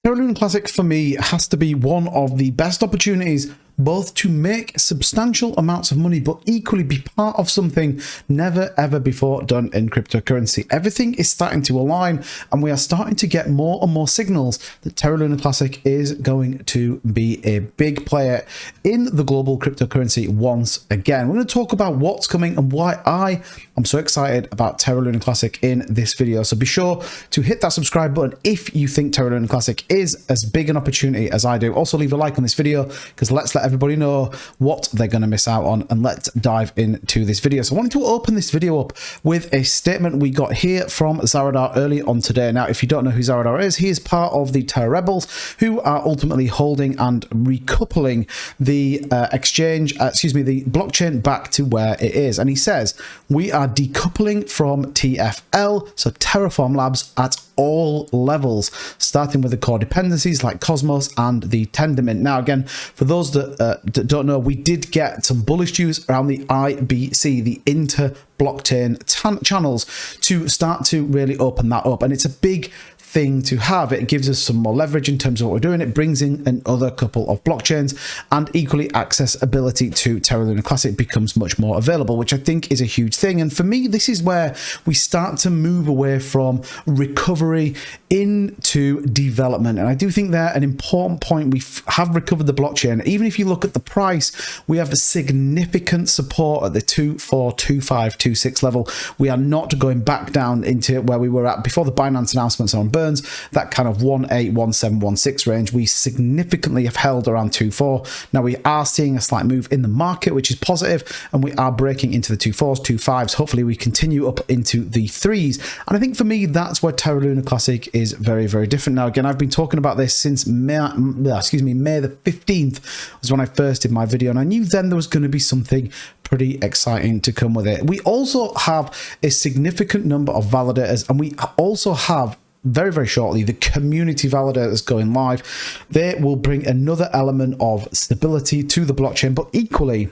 Terra Lunar Classic for me has to be one of the best opportunities both to make substantial amounts of money, but equally be part of something never ever before done in cryptocurrency. Everything is starting to align, and we are starting to get more and more signals that Terra Lunar Classic is going to be a big player in the global cryptocurrency once again. We're going to talk about what's coming and why I am so excited about Terra Lunar Classic in this video. So be sure to hit that subscribe button if you think Terra Lunar Classic is as big an opportunity as I do. Also leave a like on this video, because let's let everybody know what they're going to miss out on, and let's dive into this video. So I wanted to open this video up with a statement we got here from Zaradar early on today. Now, if you don't know who Zaradar is, he is part of the Terra Rebels, who are ultimately holding and recoupling the the blockchain back to where it is. And he says, we are decoupling from TFL, so Terraform Labs, at all levels, starting with the core dependencies like Cosmos and the Tendermint. Now, again, for those that don't know, we did get some bullish news around the IBC, the inter-blockchain channels, to start to really open that up, and it's a big thing to have. It gives us some more leverage in terms of what we're doing. It brings in another couple of blockchains, and equally accessibility to Terra Lunar Classic becomes much more available, which I think is a huge thing. And for me, this is where we start to move away from recovery into development. And I do think that an important point, we have recovered the blockchain. Even if you look at the price, we have a significant support at the 24, 25, 26 level. We are not going back down into where we were at before the Binance announcements on Burns, that kind of 18, 17, 16 range. We significantly have held around 2.4. Now we are seeing a slight move in the market, which is positive, and we are breaking into the 2.4s, 2.5s. Hopefully we continue up into the 3s. And I think for me, that's where Terra Lunar Classic is very, very different. Now, again, I've been talking about this since May the 15th was when I first did my video, and I knew then there was going to be something pretty exciting to come with it. We also have a significant number of validators, and we also have very, very shortly the community validators going live. They will bring another element of stability to the blockchain, but equally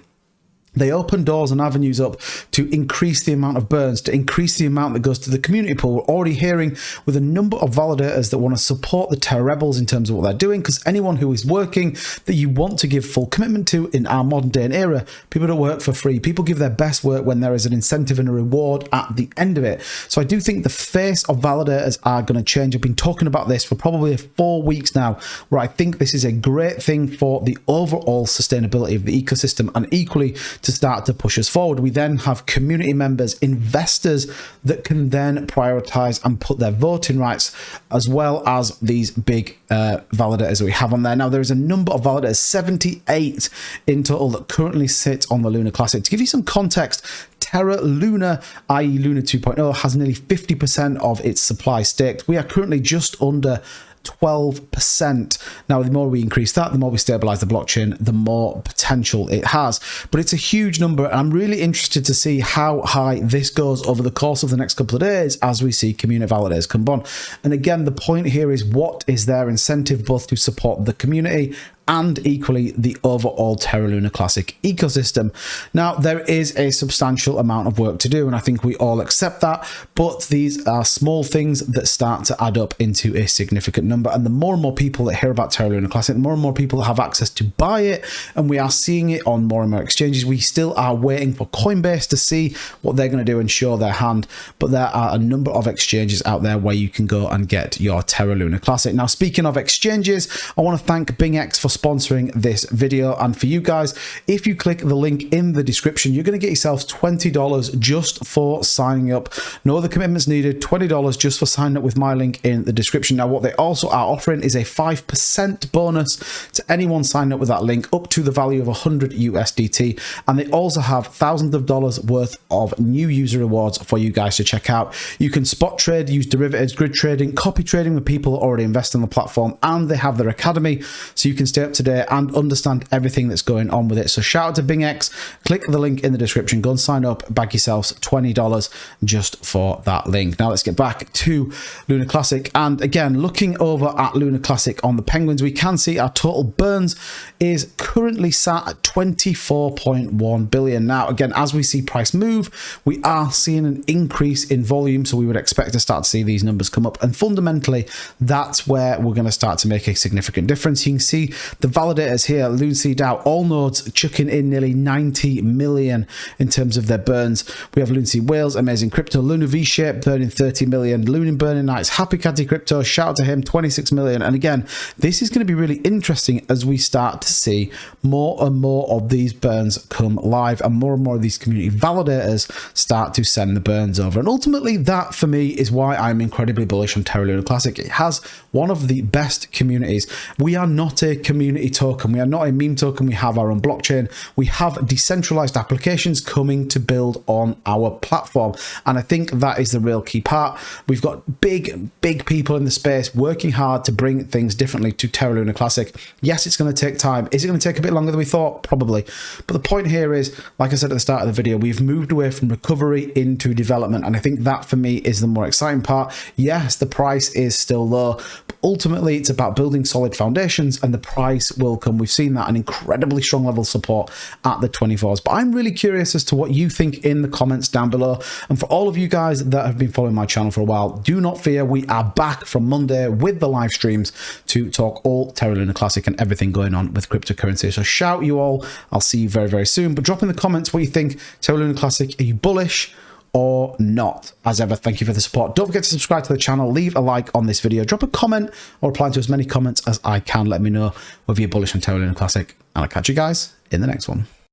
they open doors and avenues up to increase the amount of burns, to increase the amount that goes to the community pool. We're already hearing with a number of validators that want to support the Terra Rebels in terms of what they're doing, because anyone who is working that you want to give full commitment to in our modern day and era, people don't work for free. People give their best work when there is an incentive and a reward at the end of it. So I do think the face of validators are going to change. I've been talking about this for probably 4 weeks now, where I think this is a great thing for the overall sustainability of the ecosystem, and equally to start to push us forward. We then have community members, investors that can then prioritize and put their voting rights, as well as these big validators that we have on there. Now, there is a number of validators, 78 in total, that currently sit on the Lunar Classic. To give you some context, Terra Luna, i.e. Luna 2.0, has nearly 50% of its supply staked. We are currently just under 12%. Now, the more we increase that, the more we stabilize the blockchain, the more potential it has. But it's a huge number, and I'm really interested to see how high this goes over the course of the next couple of days as we see community validators come on. And again, the point here is, what is their incentive both to support the community and equally the overall Terra Lunar Classic ecosystem? Now, there is a substantial amount of work to do, and I think we all accept that, but these are small things that start to add up into a significant number. And the more and more people that hear about Terra Lunar Classic, the more and more people that have access to buy it, and we are seeing it on more and more exchanges. We still are waiting for Coinbase to see what they're going to do and show their hand, but there are a number of exchanges out there where you can go and get your Terra Lunar Classic. Now, speaking of exchanges, I want to thank Bingx for sponsoring this video. And for you guys, if you click the link in the description, you're going to get yourselves $20 just for signing up. No other commitments needed. $20 just for signing up with my link in the description. Now, what they also are offering is a 5% bonus to anyone signing up with that link, up to the value of 100 USDT. And they also have thousands of dollars worth of new user rewards for you guys to check out. You can spot trade, use derivatives, grid trading, copy trading with people who already invest in the platform, and they have their academy, so you can stay up to date and understand everything that's going on with it. So shout out to Bingx. Click the link in the description. Go and sign up. Bag yourselves $20 just for that link. Now let's get back to Lunar Classic. And again, looking over at Lunar Classic on the Penguins, we can see our total burns is currently sat at 24.1 billion. Now, again, as we see price move, we are seeing an increase in volume. So we would expect to start to see these numbers come up. And fundamentally, that's where we're going to start to make a significant difference. You can see the validators here, Lunar DAO, all nodes chucking in nearly 90 million in terms of their burns. We have Lunar Whales, Amazing Crypto, Lunar V-Shape burning 30 million, Lunar Burning Nights, Happy Catty Crypto, shout out to him, 26 million. And again, this is going to be really interesting as we start to see more and more of these burns come live and more of these community validators start to send the burns over. And ultimately, that for me is why I'm incredibly bullish on Terra Lunar Classic. It has one of the best communities. We are not a community token. We are not a meme token. We have our own blockchain. We have decentralized applications coming to build on our platform. And I think that is the real key part. We've got big people in the space working hard to bring things differently to Terra Lunar Classic. Yes, it's going to take time. Is it going to take a bit longer than we thought? Probably. But the point here is, like I said at the start of the video, we've moved away from recovery into development. And I think that for me is the more exciting part. Yes, the price is still low, but ultimately it's about building solid foundations and the price will come. We've seen that an incredibly strong level of support at the 24s. But I'm really curious as to what you think in the comments down below. And for all of you guys that have been following my channel for a while, do not fear, we are back from Monday with the live streams to talk all Terra Lunar Classic and everything going on with cryptocurrency. So shout you all. I'll see you very, very soon. But drop in the comments what you think. Terra Lunar Classic, are you bullish or not? As ever, thank you for the support. Don't forget to subscribe to the channel, leave a like on this video, drop a comment or reply to as many comments as I can. Let me know whether you're bullish on Terra Lunar Classic, and I'll catch you guys in the next one.